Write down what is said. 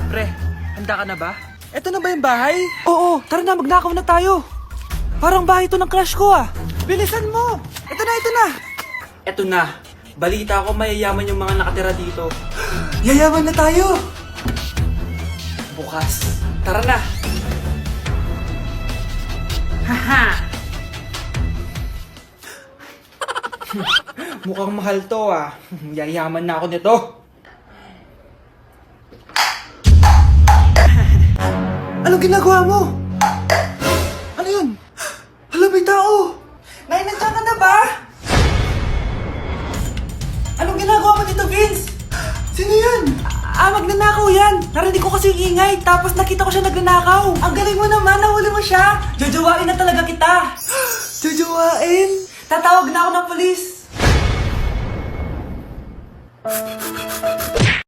Pre, handa ka na ba? Eto na ba yung bahay? Oo, tara na, magnakaw na tayo. Parang bahay to ng crush ko ah. Bilisan mo! Ito na, ito na! Eto na. Balita ko mayayaman yung mga nakatira dito. Yayaman na tayo! Bukas. Tara na! Haha! Mukhang mahal to ah. Yayaman na ako nito. Anong ginagawa mo? Ano yun? Hala, may tao! Nay, nandiyan ka na ba? Anong ginagawa mo dito, Vince? Sino yun? Magnanakaw yan! Narinig ko kasi yung ingay, tapos nakita ko siya nagnanakaw. Ang galing mo naman, nahuli mo siya! Jojowain na talaga kita! Jojowain? 'Tatawag na ako ng polis!